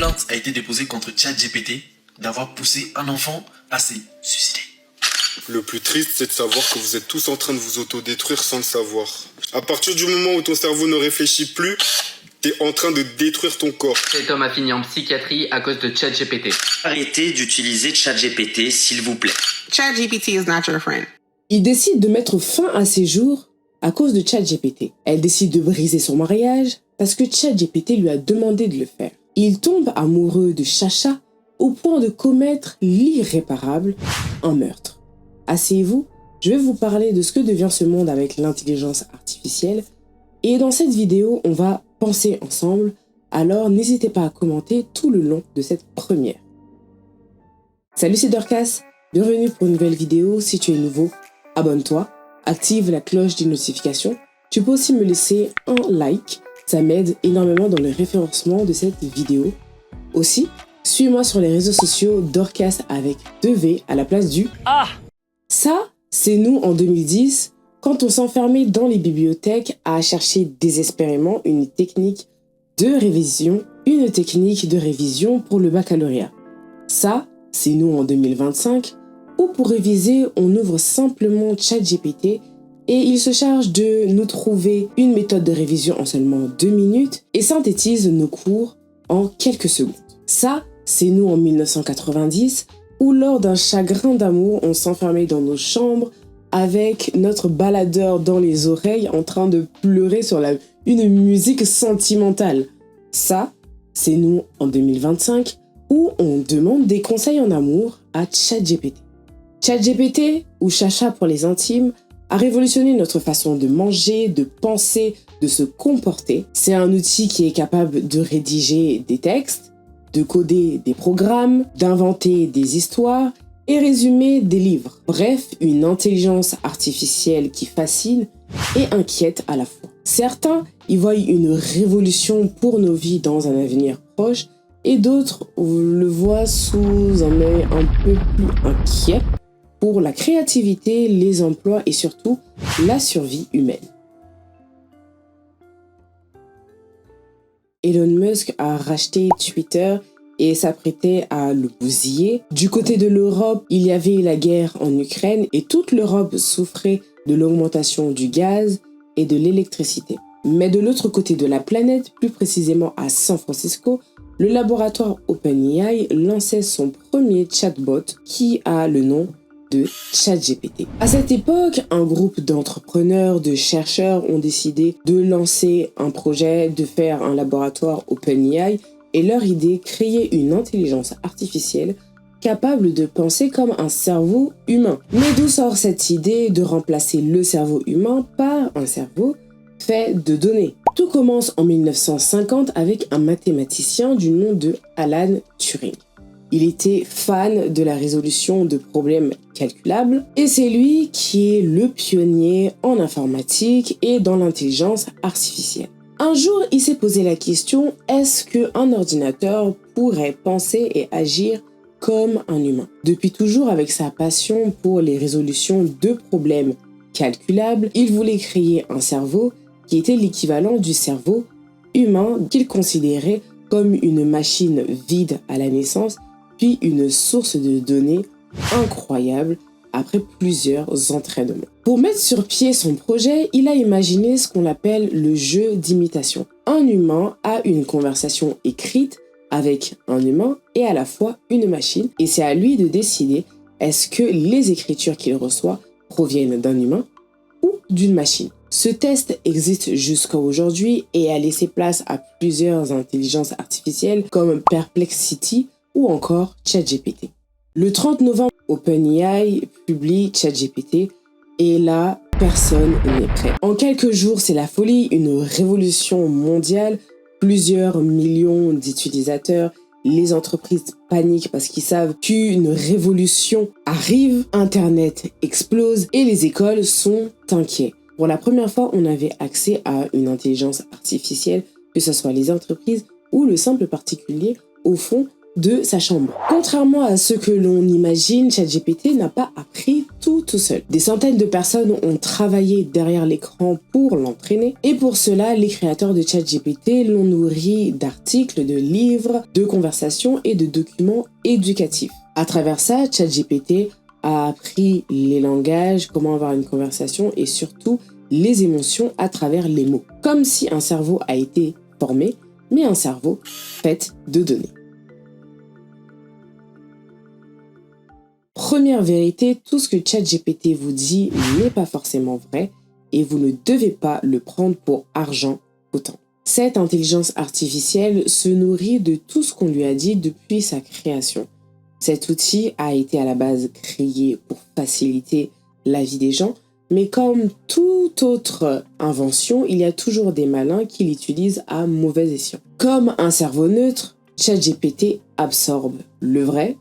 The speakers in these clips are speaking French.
plainte a été déposée contre ChatGPT d'avoir poussé un enfant à se suicider. Le plus triste, c'est de savoir que vous êtes tous en train de vous autodétruire sans le savoir. À partir du moment où ton cerveau ne réfléchit plus, t'es en train de détruire ton corps. Cet homme a fini en psychiatrie à cause de ChatGPT. Arrêtez d'utiliser ChatGPT, s'il vous plaît. ChatGPT is not your friend. Il décide de mettre fin à ses jours à cause de ChatGPT. Elle décide de briser son mariage parce que ChatGPT lui a demandé de le faire. Il tombe amoureux de Chacha au point de commettre l'irréparable, un meurtre. Asseyez-vous, je vais vous parler de ce que devient ce monde avec l'intelligence artificielle et dans cette vidéo, on va penser ensemble, alors n'hésitez pas à commenter tout le long de cette première. Salut, c'est Dorcas, bienvenue pour une nouvelle vidéo. Si tu es nouveau, abonne-toi, active la cloche des notifications. Tu peux aussi me laisser un like, ça m'aide énormément dans le référencement de cette vidéo. Aussi, suis-moi sur les réseaux sociaux Dorcas avec 2 V à la place du A. Ça, c'est nous en 2010, quand on s'enfermait dans les bibliothèques à chercher désespérément une technique de révision pour le baccalauréat. Ça, c'est nous en 2025, où pour réviser, on ouvre simplement ChatGPT et il se charge de nous trouver une méthode de révision en seulement 2 minutes et synthétise nos cours en quelques secondes. Ça, c'est nous en 1990, où lors d'un chagrin d'amour, on s'enfermait dans nos chambres avec notre baladeur dans les oreilles en train de pleurer sur une musique sentimentale. Ça, c'est nous en 2025, où on demande des conseils en amour à ChatGPT. ChatGPT, ou Chacha pour les intimes, a révolutionné notre façon de manger, de penser, de se comporter. C'est un outil qui est capable de rédiger des textes, de coder des programmes, d'inventer des histoires et résumer des livres. Bref, une intelligence artificielle qui fascine et inquiète à la fois. Certains y voient une révolution pour nos vies dans un avenir proche et d'autres le voient sous un œil un peu plus inquiet pour la créativité, les emplois et surtout la survie humaine. Elon Musk a racheté Twitter et s'apprêtait à le bousiller. Du côté de l'Europe, il y avait la guerre en Ukraine et toute l'Europe souffrait de l'augmentation du gaz et de l'électricité. Mais de l'autre côté de la planète, plus précisément à San Francisco, le laboratoire OpenAI lançait son premier chatbot qui a le nom de ChatGPT. À cette époque, un groupe d'entrepreneurs, de chercheurs ont décidé de lancer un projet, de faire un laboratoire OpenAI et leur idée, créer une intelligence artificielle capable de penser comme un cerveau humain. Mais d'où sort cette idée de remplacer le cerveau humain par un cerveau fait de données? Tout commence en 1950 avec un mathématicien du nom de Alan Turing. Il était fan de la résolution de problèmes calculables et c'est lui qui est le pionnier en informatique et dans l'intelligence artificielle. Un jour, il s'est posé la question, est-ce qu'un ordinateur pourrait penser et agir comme un humain? Depuis toujours, avec sa passion pour les résolutions de problèmes calculables, il voulait créer un cerveau qui était l'équivalent du cerveau humain qu'il considérait comme une machine vide à la naissance, puis une source de données incroyable après plusieurs entraînements. Pour mettre sur pied son projet, il a imaginé ce qu'on appelle le jeu d'imitation. Un humain a une conversation écrite avec un humain et à la fois une machine, et c'est à lui de décider est-ce que les écritures qu'il reçoit proviennent d'un humain ou d'une machine. Ce test existe jusqu'à aujourd'hui et a laissé place à plusieurs intelligences artificielles comme Perplexity ou encore ChatGPT. Le 30 novembre, OpenAI publie ChatGPT et là, personne n'est prêt. En quelques jours, c'est la folie, une révolution mondiale, plusieurs millions d'utilisateurs, les entreprises paniquent parce qu'ils savent qu'une révolution arrive, Internet explose et les écoles sont inquiets. Pour la première fois, on avait accès à une intelligence artificielle, que ce soit les entreprises ou le simple particulier. Au fond, de sa chambre. Contrairement à ce que l'on imagine, ChatGPT n'a pas appris tout seul. Des centaines de personnes ont travaillé derrière l'écran pour l'entraîner et pour cela, les créateurs de ChatGPT l'ont nourri d'articles, de livres, de conversations et de documents éducatifs. À travers ça, ChatGPT a appris les langages, comment avoir une conversation et surtout les émotions à travers les mots. Comme si un cerveau a été formé, mais un cerveau fait de données. Première vérité, tout ce que ChatGPT vous dit n'est pas forcément vrai et vous ne devez pas le prendre pour argent comptant. Cette intelligence artificielle se nourrit de tout ce qu'on lui a dit depuis sa création. Cet outil a été à la base créé pour faciliter la vie des gens, mais comme toute autre invention, il y a toujours des malins qui l'utilisent à mauvais escient. Comme un cerveau neutre, ChatGPT absorbe le vrai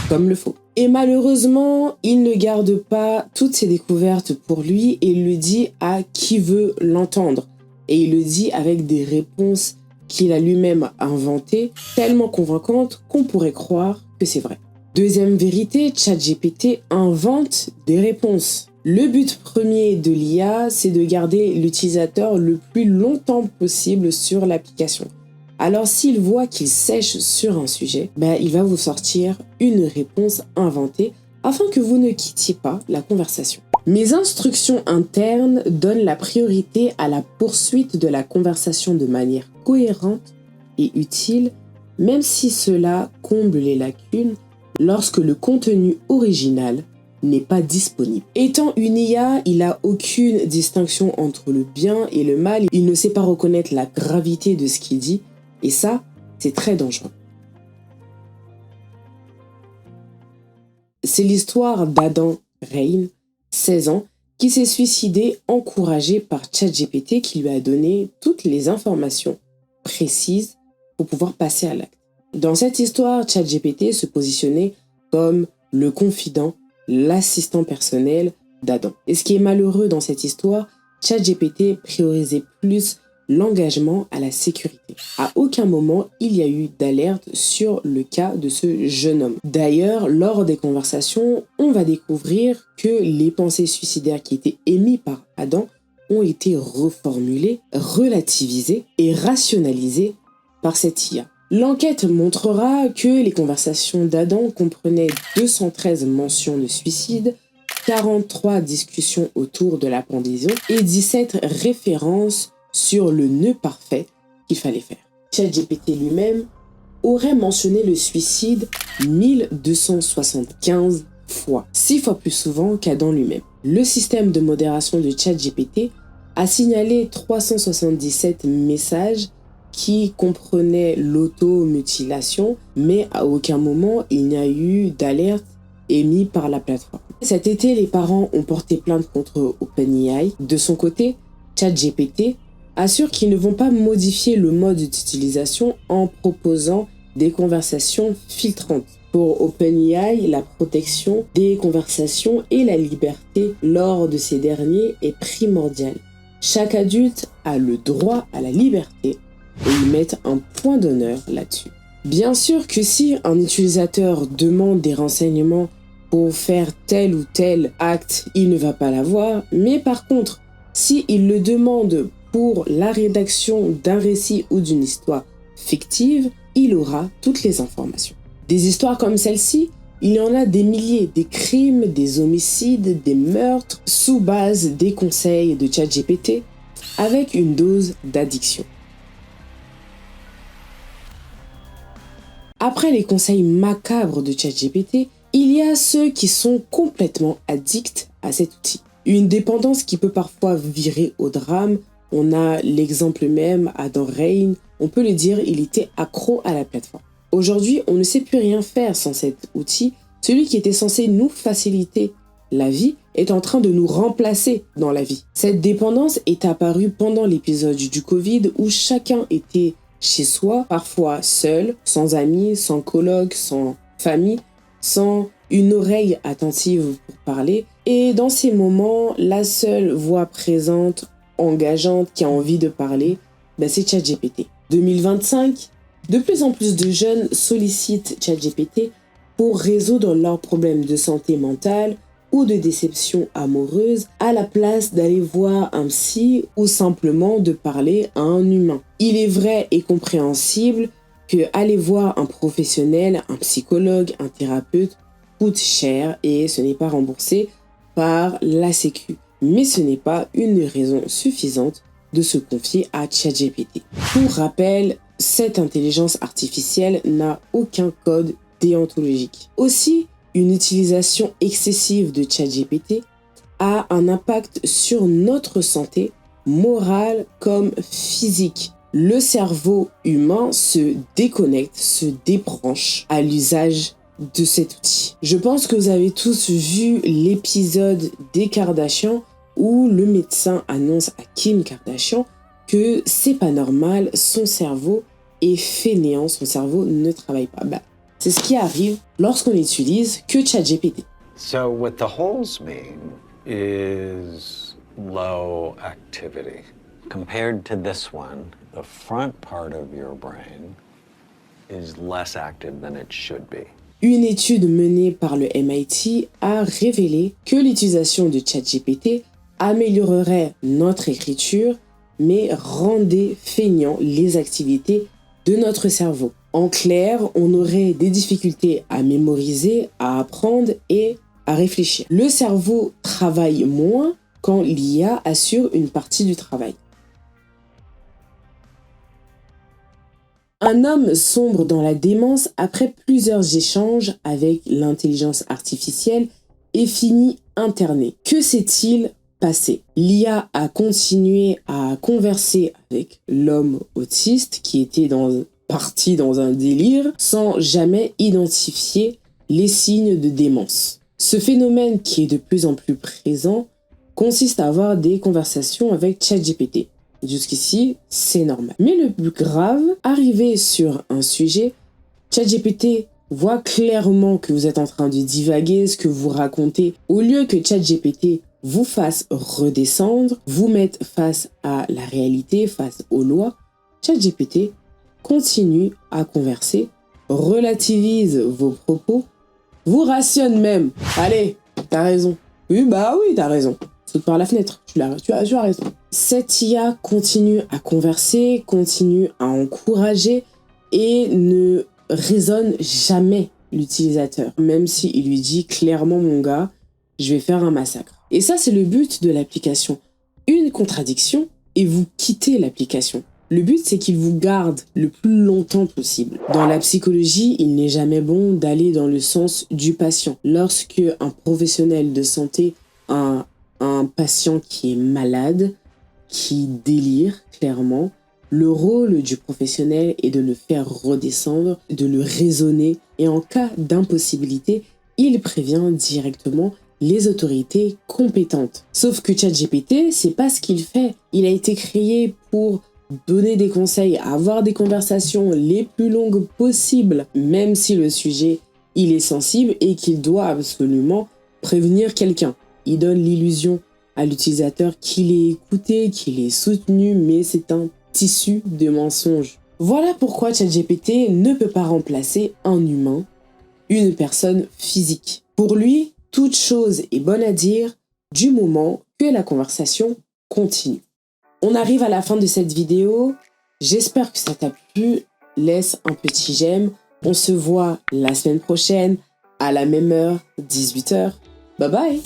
comme le faux. Et malheureusement, il ne garde pas toutes ses découvertes pour lui et il le dit à qui veut l'entendre. Et il le dit avec des réponses qu'il a lui-même inventées, tellement convaincantes qu'on pourrait croire que c'est vrai. Deuxième vérité, ChatGPT invente des réponses. Le but premier de l'IA, c'est de garder l'utilisateur le plus longtemps possible sur l'application. Alors s'il voit qu'il sèche sur un sujet, il va vous sortir une réponse inventée afin que vous ne quittiez pas la conversation. Mes instructions internes donnent la priorité à la poursuite de la conversation de manière cohérente et utile, même si cela comble les lacunes lorsque le contenu original n'est pas disponible. Étant une IA, il n'a aucune distinction entre le bien et le mal. Il ne sait pas reconnaître la gravité de ce qu'il dit. Et ça, c'est très dangereux. C'est l'histoire d'Adam Rein, 16 ans, qui s'est suicidé encouragé par ChatGPT qui lui a donné toutes les informations précises pour pouvoir passer à l'acte. Dans cette histoire, ChatGPT se positionnait comme le confident, l'assistant personnel d'Adam. Et ce qui est malheureux dans cette histoire, ChatGPT priorisait plus l'engagement à la sécurité. À aucun moment, il y a eu d'alerte sur le cas de ce jeune homme. D'ailleurs, lors des conversations, on va découvrir que les pensées suicidaires qui étaient émises par Adam ont été reformulées, relativisées et rationalisées par cette IA. L'enquête montrera que les conversations d'Adam comprenaient 213 mentions de suicide, 43 discussions autour de la pendaison et 17 références sur le nœud parfait qu'il fallait faire. ChatGPT lui-même aurait mentionné le suicide 1275 fois, 6 fois plus souvent qu'Adam lui-même. Le système de modération de ChatGPT a signalé 377 messages qui comprenaient l'automutilation, mais à aucun moment il n'y a eu d'alerte émise par la plateforme. Cet été, les parents ont porté plainte contre OpenAI. De son côté, ChatGPT assure qu'ils ne vont pas modifier le mode d'utilisation en proposant des conversations filtrantes. Pour OpenAI, la protection des conversations et la liberté lors de ces derniers est primordiale. Chaque adulte a le droit à la liberté et ils mettent un point d'honneur là-dessus. Bien sûr que si un utilisateur demande des renseignements pour faire tel ou tel acte, il ne va pas l'avoir, mais par contre, si il le demande pour la rédaction d'un récit ou d'une histoire fictive, il aura toutes les informations. Des histoires comme celle-ci, il y en a des milliers, des crimes, des homicides, des meurtres, sous base des conseils de ChatGPT, avec une dose d'addiction. Après les conseils macabres de ChatGPT, il y a ceux qui sont complètement addicts à cet outil. Une dépendance qui peut parfois virer au drame. On a l'exemple même, Adam Rein, on peut le dire, il était accro à la plateforme. Aujourd'hui, on ne sait plus rien faire sans cet outil. Celui qui était censé nous faciliter la vie est en train de nous remplacer dans la vie. Cette dépendance est apparue pendant l'épisode du Covid où chacun était chez soi, parfois seul, sans amis, sans coloc, sans famille, sans une oreille attentive pour parler. Et dans ces moments, la seule voix présente, engageante, qui a envie de parler, c'est ChatGPT. 2025, De plus en plus de jeunes sollicitent ChatGPT pour résoudre leurs problèmes de santé mentale ou de déception amoureuse à la place d'aller voir un psy ou simplement de parler à un humain. Il est vrai et compréhensible que aller voir un professionnel, un psychologue, un thérapeute coûte cher et ce n'est pas remboursé par la Sécu. Mais ce n'est pas une raison suffisante de se confier à ChatGPT. Pour rappel, cette intelligence artificielle n'a aucun code déontologique. Aussi, une utilisation excessive de ChatGPT a un impact sur notre santé morale comme physique. Le cerveau humain se déconnecte, se débranche à l'usage de cet outil. Je pense que vous avez tous vu l'épisode des Kardashians où le médecin annonce à Kim Kardashian que c'est pas normal, son cerveau est fainéant, son cerveau ne travaille pas. C'est ce qui arrive lorsqu'on n'utilise que ChatGPT. So what the holes mean is low activity. Compared to this one, the front part of your brain is less active than it should be. Une étude menée par le MIT a révélé que l'utilisation de ChatGPT améliorerait notre écriture, mais rendait feignant les activités de notre cerveau. En clair, on aurait des difficultés à mémoriser, à apprendre et à réfléchir. Le cerveau travaille moins quand l'IA assure une partie du travail. Un homme sombre dans la démence après plusieurs échanges avec l'intelligence artificielle et finit interné. Que s'est-il passé? L'IA a continué à converser avec l'homme autiste qui était parti dans un délire sans jamais identifier les signes de démence. Ce phénomène qui est de plus en plus présent consiste à avoir des conversations avec ChatGPT. Jusqu'ici, c'est normal. Mais le plus grave, arrivé sur un sujet, ChatGPT voit clairement que vous êtes en train de divaguer, ce que vous racontez. Au lieu que ChatGPT vous fasse redescendre, vous mette face à la réalité, face aux lois, ChatGPT continue à converser, relativise vos propos, vous rationne même. Allez, t'as raison. Oui, t'as raison. Saute par la fenêtre, tu as raison. Cette IA continue à converser, continue à encourager et ne raisonne jamais l'utilisateur. Même s'il lui dit clairement, mon gars, je vais faire un massacre. Et ça, c'est le but de l'application. Une contradiction et vous quittez l'application. Le but, c'est qu'il vous garde le plus longtemps possible. Dans la psychologie, il n'est jamais bon d'aller dans le sens du patient. Lorsque un professionnel de santé a un patient qui est malade, qui délire clairement, le rôle du professionnel est de le faire redescendre, de le raisonner et en cas d'impossibilité, il prévient directement les autorités compétentes. Sauf que ChatGPT, c'est pas ce qu'il fait. Il a été créé pour donner des conseils, avoir des conversations les plus longues possibles, même si le sujet il est sensible et qu'il doit absolument prévenir quelqu'un. Il donne l'illusion à l'utilisateur qu'il est écouté, qu'il est soutenu, mais c'est un tissu de mensonges. Voilà pourquoi ChatGPT ne peut pas remplacer un humain, une personne physique. Pour lui, toute chose est bonne à dire du moment que la conversation continue. On arrive à la fin de cette vidéo. J'espère que ça t'a plu. Laisse un petit j'aime. On se voit la semaine prochaine à la même heure, 18h. Bye bye!